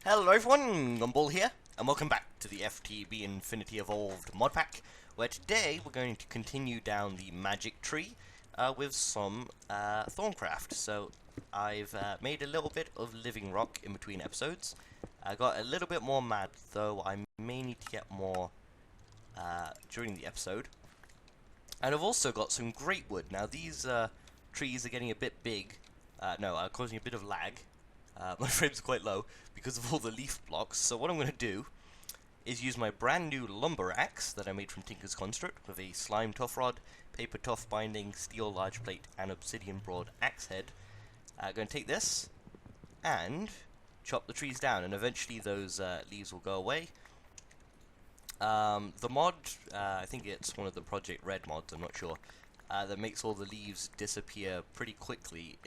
Hello everyone, Gumball here, and welcome back to the FTB Infinity Evolved mod pack, where today we're going to continue down the magic tree with some Thaumcraft. So I've made a little bit of living rock in between episodes. I got a little bit more mad, though I may need to get more during the episode. And I've also got some great wood. Now these trees are getting a bit big, causing a bit of lag. My frames are quite low because of all the leaf blocks, so what I'm going to do is use my brand new lumber axe that I made from Tinker's Construct with a slime tough rod, paper tough binding, steel large plate, and obsidian broad axe head. I'm going to take this and chop the trees down, and eventually those leaves will go away. The mod, I think it's one of the Project Red mods, I'm not sure, that makes all the leaves disappear pretty quickly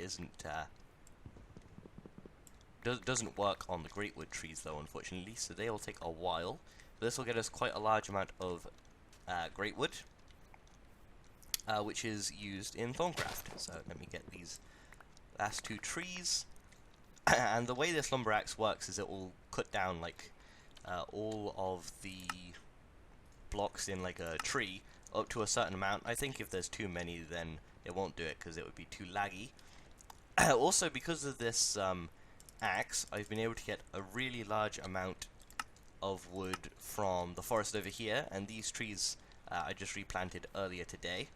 doesn't work on the greatwood trees though, unfortunately, so they'll take a while. This will get us quite a large amount of greatwood, which is used in Thaumcraft. So let me get these last two trees. And the way this lumber axe works is it will cut down like all of the blocks in like a tree up to a certain amount. I think if there's too many, then it won't do it because it would be too laggy. Also, because of this axe, I've been able to get a really large amount of wood from the forest over here, and these trees I just replanted earlier today,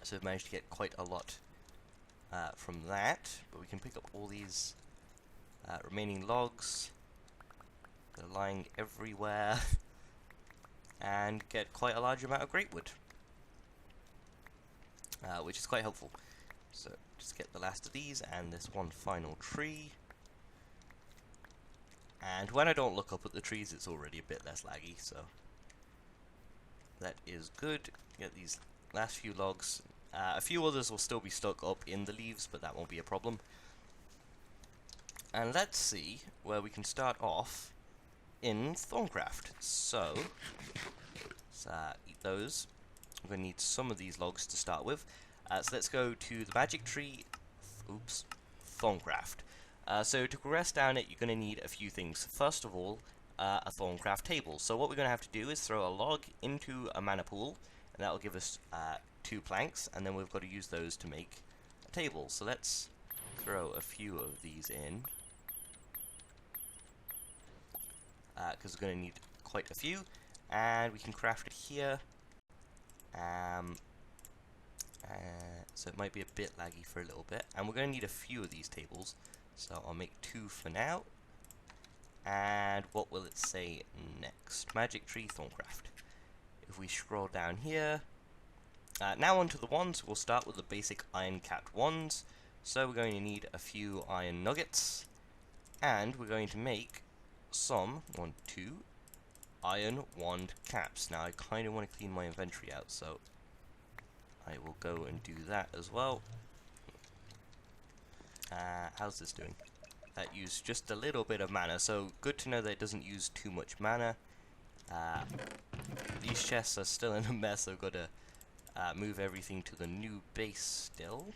so I've managed to get quite a lot from that. But we can pick up all these remaining logs, they're lying everywhere, and get quite a large amount of greatwood, which is quite helpful. So just get the last of these and this one final tree. And when I don't look up at the trees, it's already a bit less laggy, so that is good. Get these last few logs. A few others will still be stuck up in the leaves, but that won't be a problem. And let's see where we can start off in Thaumcraft. So let's eat those. I'm going to need some of these logs to start with. So let's go to the magic tree, Thaumcraft. So to progress down it, you're going to need a few things. First of all, a Thaumcraft table. So what we're going to have to do is throw a log into a mana pool, and that will give us 2 planks, and then we've got to use those to make a table. So let's throw a few of these in, because we're going to need quite a few, and we can craft it here. So it might be a bit laggy for a little bit, and we're going to need a few of these tables, so I'll make 2 for now. And what will it say next? Magic Tree Thaumcraft. If we scroll down here, now onto the wands. We'll start with the basic iron capped wands. So we're going to need a few iron nuggets, and we're going to make some 2 iron wand caps. Now I kind of want to clean my inventory out, so I will go and do that as well. How's this doing? That used just a little bit of mana, so good to know that it doesn't use too much mana. These chests are still in a mess. I've got to move everything to the new base still.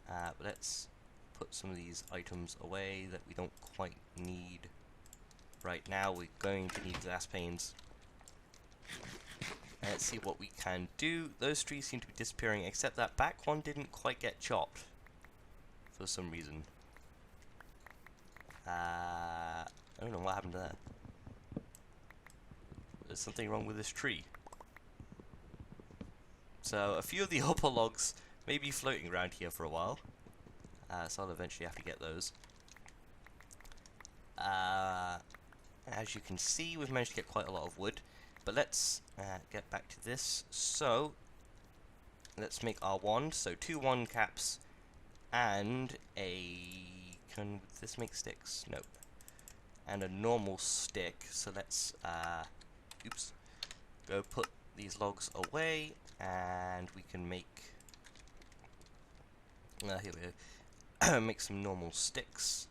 But let's put some of these items away that we don't quite need right now. We're going to need glass panes. Let's see what we can do. Those trees seem to be disappearing, except that back one didn't quite get chopped for some reason. I don't know what happened to that. There's something wrong with this tree. So a few of the upper logs may be floating around here for a while, so I'll eventually have to get those. As you can see, we've managed to get quite a lot of wood. But let's get back to this. So let's make our wand. So 2 wand caps and a... Can this make sticks? No. And a normal stick. So let's go put these logs away, and we can make... here we go. Make some normal sticks.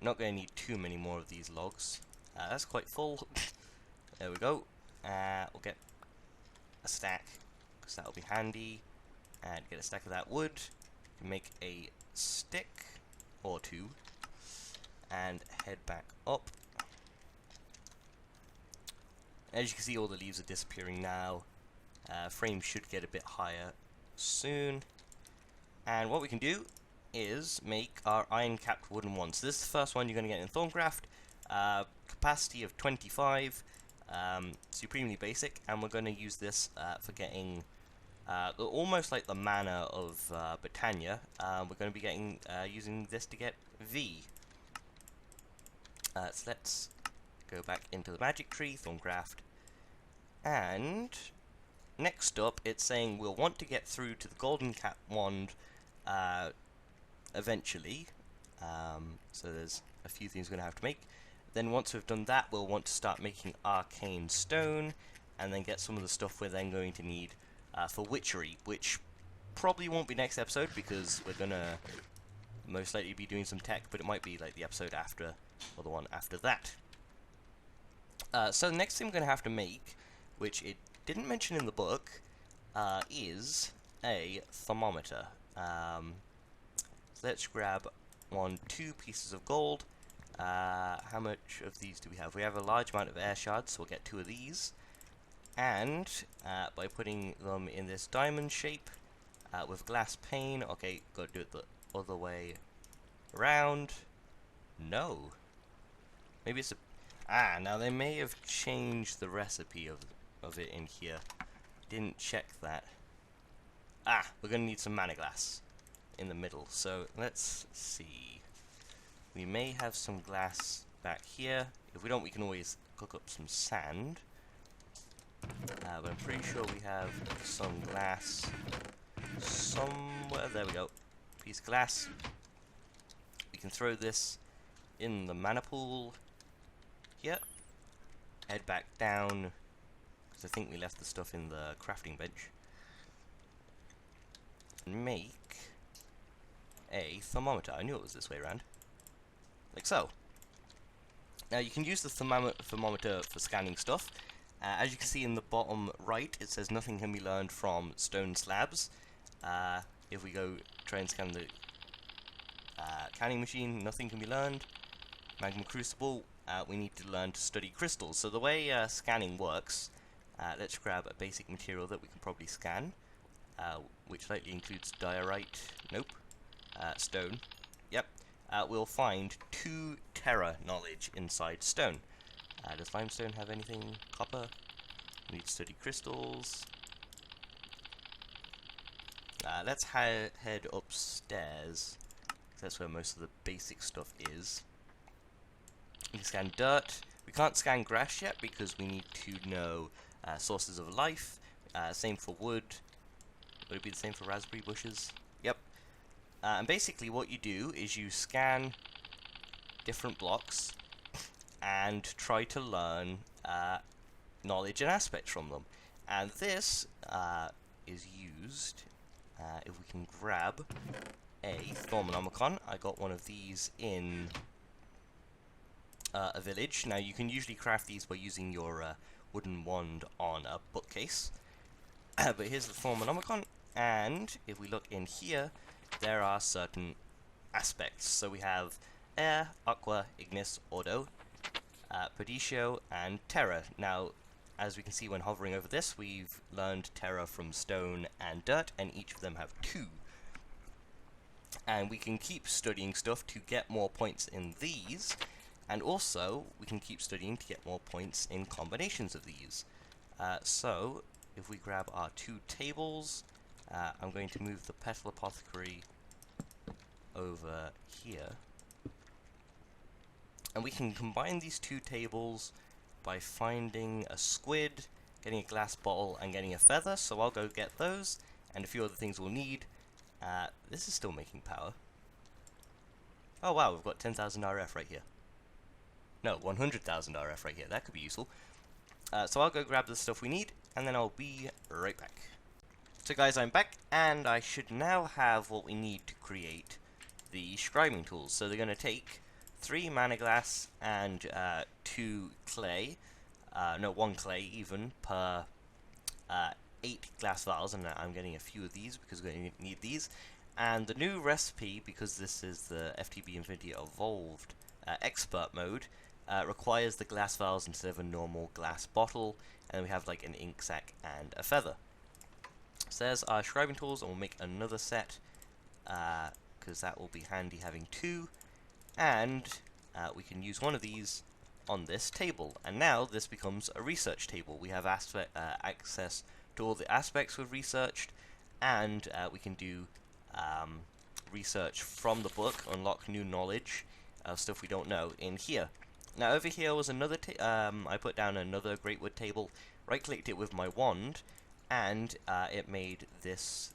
Not going to need too many more of these logs. That's quite full. There we go. We'll get a stack, because that'll be handy. And get a stack of that wood. We can make a stick or 2. and head back up. As you can see, all the leaves are disappearing now. Frame should get a bit higher soon. And what we can do is make our iron capped wooden one. So this is the first one you're going to get in Thaumcraft. Capacity of 25, supremely basic, and we're going to use this for getting almost like the mana of Britannia. We're going to be getting using this to get V. So let's go back into the magic tree, Thaumcraft, and next up it's saying we'll want to get through to the golden cap wand eventually. So there's a few things we're going to have to make. Then once we've done that, we'll want to start making arcane stone, and then get some of the stuff we're then going to need for witchery, which probably won't be next episode because we're going to most likely be doing some tech, but it might be like the episode after, or the one after that. So the next thing we're going to have to make, which it didn't mention in the book, is a thermometer. So let's grab 2 pieces of gold. How much of these do we have? We have a large amount of air shards, so we'll get 2 of these. And by putting them in this diamond shape with glass pane, okay, got to do it the other way around. No. Maybe it's a... now they may have changed the recipe of it in here. Didn't check that. We're going to need some mana glass in the middle, so let's see. We may have some glass back here. If we don't, we can always cook up some sand. But I'm pretty sure we have some glass somewhere. There we go. Piece of glass. We can throw this in the mana pool here. Head back down, because I think we left the stuff in the crafting bench. And make a thermometer. I knew it was this way around. Like so. Now you can use the thermometer for scanning stuff. As you can see in the bottom right, it says nothing can be learned from stone slabs. If we go try and scan the canning machine, nothing can be learned. Magma crucible, we need to learn to study crystals. So the way scanning works, let's grab a basic material that we can probably scan, which likely includes diorite. Nope. Stone. Yep. We'll find 2 terra knowledge inside stone. Does limestone have anything? Copper? We need to study crystals. Let's head upstairs. That's where most of the basic stuff is. We can scan dirt. We can't scan grass yet because we need to know sources of life. Same for wood. Would it be the same for raspberry bushes? Yep. And basically what you do is you scan different blocks and try to learn knowledge and aspects from them. And this is used if we can grab a Thermonomicon. I got one of these in a village. Now you can usually craft these by using your wooden wand on a bookcase. But here's the Thermonomicon, and if we look in here, there are certain aspects. So we have air, aqua, ignis, ordo, Perditio, and terra. Now, as we can see when hovering over this, we've learned terra from stone and dirt, and each of them have 2. And we can keep studying stuff to get more points in these, and also we can keep studying to get more points in combinations of these. So, if we grab our 2 tables, I'm going to move the Petal Apothecary over here. And we can combine these 2 tables by finding a squid, getting a glass bottle, and getting a feather. So I'll go get those, and a few other things we'll need. This is still making power. Oh wow, we've got 10,000 RF right here. No, 100,000 RF right here. That could be useful. So I'll go grab the stuff we need, and then I'll be right back. So guys, I'm back, and I should now have what we need to create the scribing tools. So they're going to take 3 mana glass and 2 clay. No, 1 clay even per 8 glass vials, and I'm getting a few of these because we're going to need these. And the new recipe, because this is the FTB Infinity Evolved expert mode requires the glass vials instead of a normal glass bottle, and then we have like an ink sac and a feather. So there's our scribing tools, and we'll make another set because that will be handy having two, and we can use one of these on this table, and now this becomes a research table. We have access to all the aspects we've researched, and we can do research from the book, unlock new knowledge, stuff we don't know in here. Now over here was another, I put down another great wood table, right-clicked it with my wand, and it made this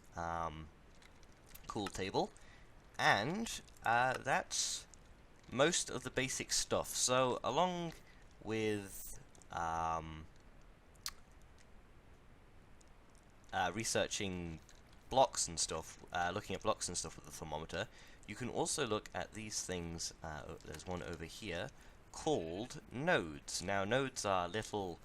cool table, and that's most of the basic stuff. So along with researching blocks and stuff, looking at blocks and stuff with the thermometer, you can also look at these things. There's one over here called nodes. Now nodes are little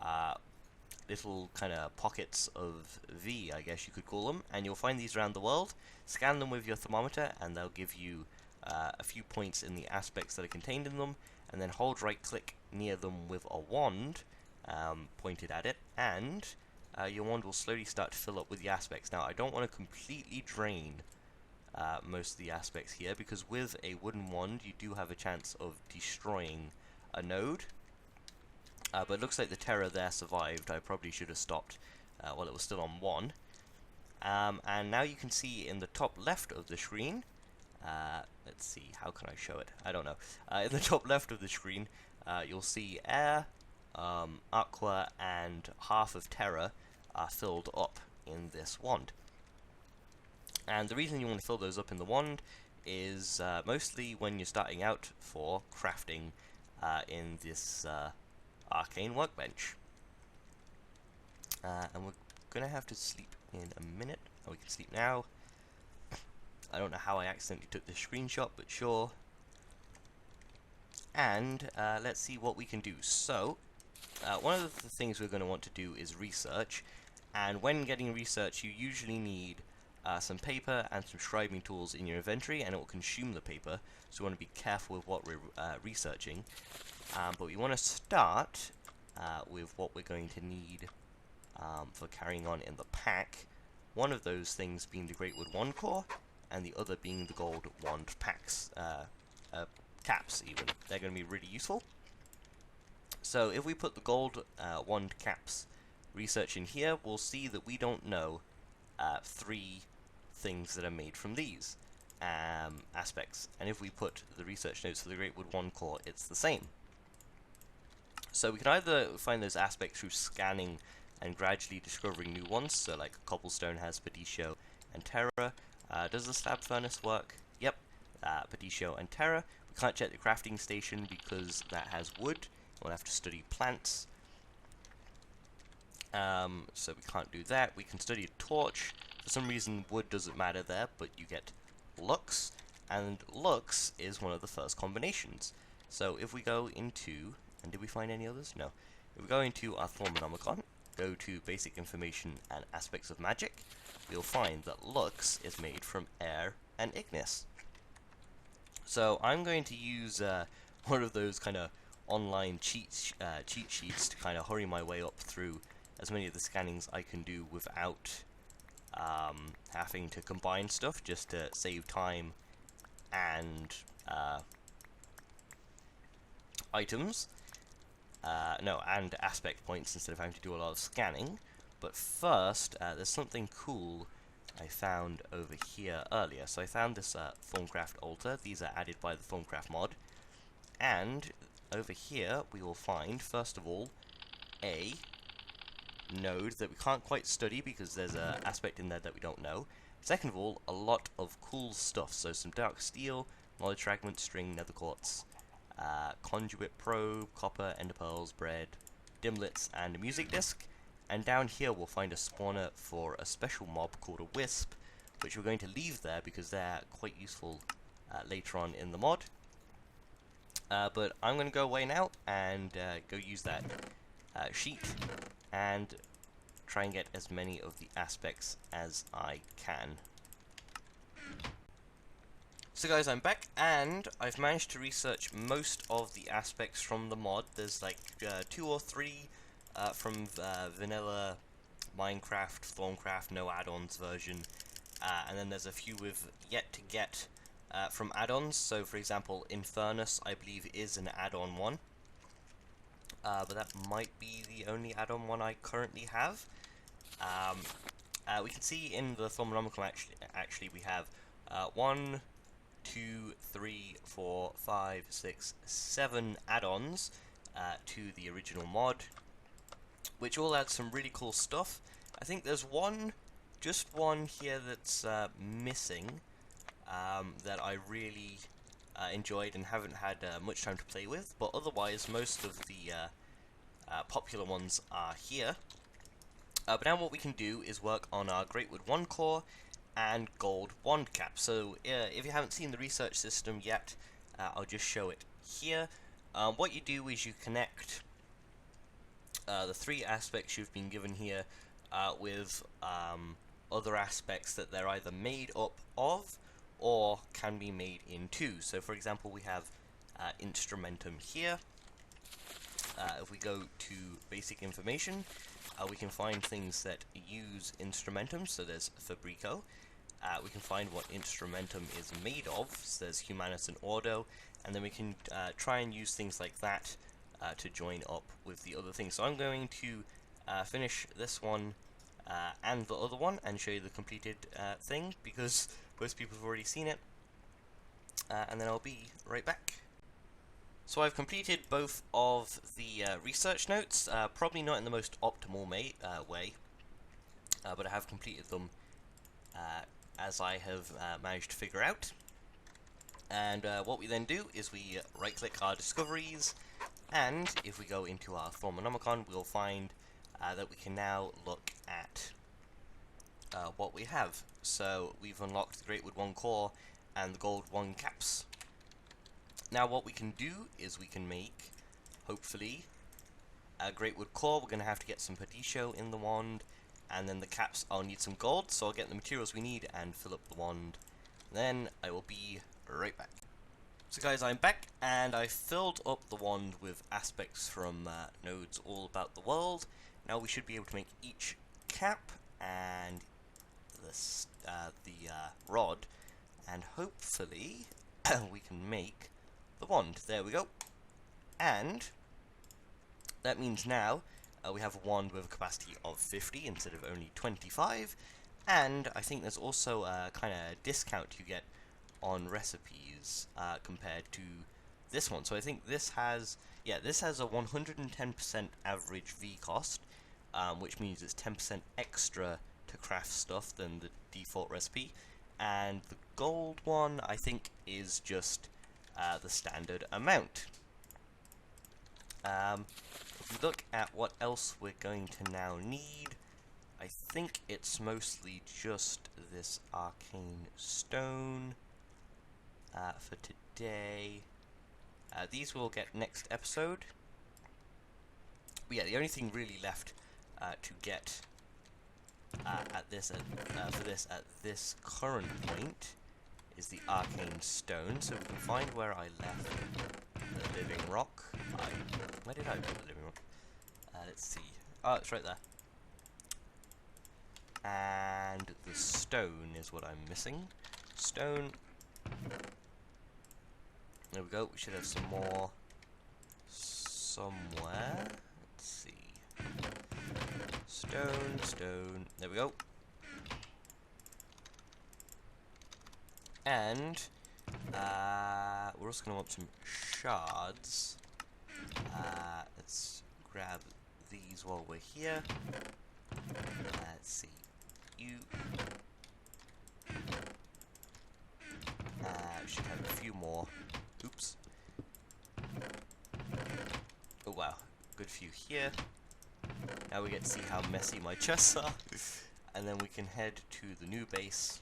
kind of pockets of V, I guess you could call them, and you'll find these around the world. Scan them with your thermometer and they'll give you a few points in the aspects that are contained in them, and then hold right click near them with a wand pointed at it, and your wand will slowly start to fill up with the aspects. Now I don't want to completely drain most of the aspects here, because with a wooden wand you do have a chance of destroying a node. But it looks like the terror there survived. I probably should have stopped while it was still on 1. And now you can see in the top left of the screen, let's see, how can I show it? I don't know. In the top left of the screen, you'll see air, aqua, and half of terror are filled up in this wand. And the reason you want to fill those up in the wand is mostly when you're starting out for crafting in this arcane workbench. And we're gonna have to sleep in a minute. Oh, we can sleep now. I don't know how I accidentally took this screenshot, but sure. And let's see what we can do. So one of the things we're going to want to do is research, and when getting research you usually need some paper and some scribing tools in your inventory, and it will consume the paper, so we want to be careful with what we're researching. But we want to start with what we're going to need for carrying on in the pack. One of those things being the Great Wood Wand Core, and the other being the gold wand packs, caps even. They're going to be really useful. So if we put the gold wand caps research in here, we'll see that we don't know 3 things that are made from these aspects. And if we put the research notes for the Great Wood Wand Core, it's the same. So we can either find those aspects through scanning and gradually discovering new ones, so like cobblestone has Padisho and Terra. Does the slab furnace work? Yep, Padisho and Terra. We can't check the crafting station because that has wood. We'll have to study plants. So we can't do that. We can study a torch. For some reason wood doesn't matter there, but you get lux, and lux is one of the first combinations. So if we go into, and did we find any others? No. If we go into our Thaumonomicon, go to basic information and aspects of magic, we'll find that lux is made from air and ignis. So I'm going to use one of those kind of online cheat sheets to kind of hurry my way up through as many of the scannings I can do without having to combine stuff, just to save time and items. And aspect points instead of having to do a lot of scanning. But first, there's something cool I found over here earlier. So I found this Thaumcraft altar. These are added by the Thaumcraft mod. And over here we will find, first of all, a node that we can't quite study because there's an aspect in there that we don't know. Second of all, a lot of cool stuff. So some dark steel, knowledge fragment, string, nether quartz, conduit probe, copper, ender pearls, bread, dimlets, and a music disc. And down here we'll find a spawner for a special mob called a wisp, which we're going to leave there because they're quite useful later on in the mod. But I'm going to go away now and go use that sheet and try and get as many of the aspects as I can. So guys, I'm back, and I've managed to research most of the aspects from the mod. There's like 2 or 3 from vanilla Minecraft, Thaumcraft, no add-ons version, and then there's a few we've yet to get from add-ons. So for example, Infernus, I believe, is an add-on one, but that might be the only add-on one I currently have. We can see in the thermometer actually we have 1, 2, 3, 4, 5, 6, 7 add-ons to the original mod, which all add some really cool stuff. I think there's just one here that's missing that I really enjoyed and haven't had much time to play with, but otherwise most of the popular ones are here. But now what we can do is work on our Greatwood 1 core and gold wand cap. So if you haven't seen the research system yet, I'll just show it here. What you do is you connect the 3 aspects you've been given here with other aspects that they're either made up of or can be made into. So for example, we have instrumentum here. If we go to basic information, we can find things that use instrumentum. So there's Fabrico. We can find what instrumentum is made of. So there's Humanus and Ordo, and then we can try and use things like that to join up with the other things. So I'm going to finish this one and the other one and show you the completed thing, because most people have already seen it, and then I'll be right back. So I've completed both of the research notes, probably not in the most optimal way, but I have completed them as I have managed to figure out. And what we then do is we right-click our discoveries, and if we go into our Thaumonomicon, we'll find that we can now look at what we have. So we've unlocked the Greatwood 1 core and the gold 1 caps. Now what we can do is we can make, hopefully, a Greatwood core. We're going to have to get some Padisho in the wand, and then the caps, I'll need some gold, so I'll get the materials we need and fill up the wand. Then I will be right back. So guys, I'm back, and I filled up the wand with aspects from nodes all about the world. Now we should be able to make each cap and the rod, and hopefully we can make the wand. There we go. And that means now we have a wand with a capacity of 50 instead of only 25, and I think there's also a kind of discount you get on recipes compared to this one. So I think this has, this has a 110% average V cost, which means it's 10% extra to craft stuff than the default recipe, and the gold one I think is just the standard amount. If we look at what else we're going to now need, I think it's mostly just this arcane stone for today. These we'll get next episode. But yeah, the only thing really left to get for this at this current point is the arcane stone. So we can find where I left the living rock. Where did I put the living rock? Let's see. Oh, it's right there. And the stone is what I'm missing. Stone. There we go. We should have some more somewhere. Let's see. Stone, stone. There we go. And we're also going to want some shards. Let's grab these while we're here. Let's see. You should have a few more. Oops. Oh wow, good few here. Now we get to see how messy my chests are. And then we can head to the new base.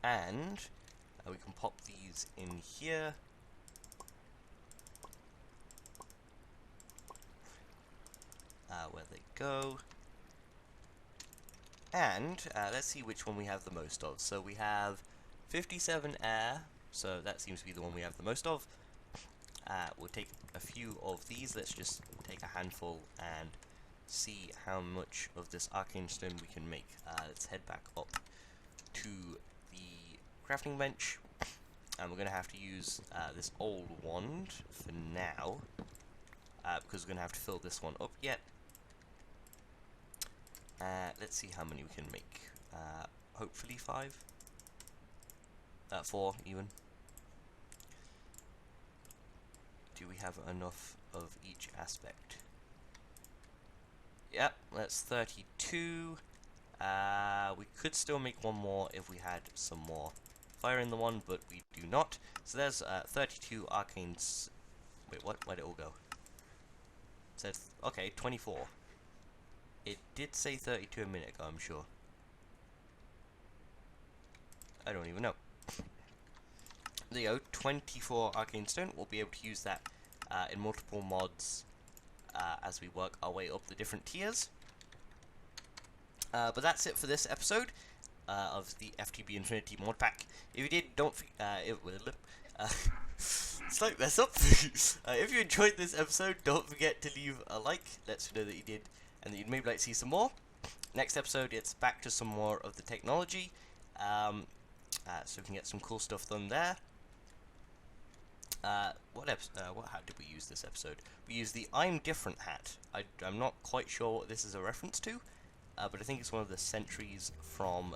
And we can pop these in here. Where they go. And let's see which one we have the most of. So we have 57 air, so that seems to be the one we have the most of. We'll take a few of these. Let's just take a handful and see how much of this arcane stone we can make. Let's head back up to the crafting bench, and we're going to have to use this old wand for now, because we're going to have to fill this one up yet. Let's see how many we can make. Hopefully 5? 4 even. Do we have enough of each aspect? Yep, that's 32. We could still make one more if we had some more fire in the one, but we do not. So there's 32 arcanes. Wait, what? Where'd it all go? It said, okay, 24. It did say 32 a minute ago, I'm sure. I don't even know. There you go, 24 arcane stone. We'll be able to use that in multiple mods as we work our way up the different tiers. But that's it for this episode of the FTB Infinity mod pack. If you did, don't it's like mess up. If you enjoyed this episode, don't forget to leave a like. Let's know that you did, and that you'd maybe like to see some more. Next episode, it's back to some more of the technology, so we can get some cool stuff done there. What hat did we use this episode? We used the I'm Different hat. I'm not quite sure what this is a reference to, but I think it's one of the sentries from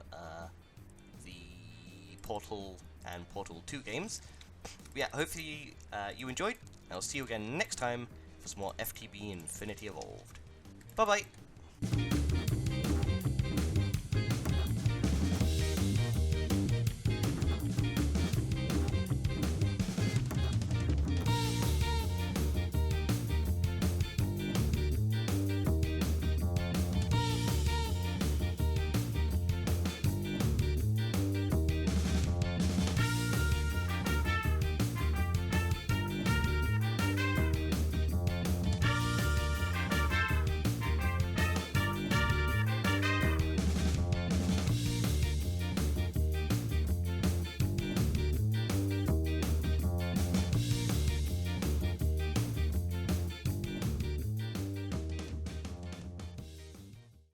the Portal and Portal 2 games. But yeah, hopefully you enjoyed. I'll see you again next time for some more FTB Infinity Evolved. Bye bye!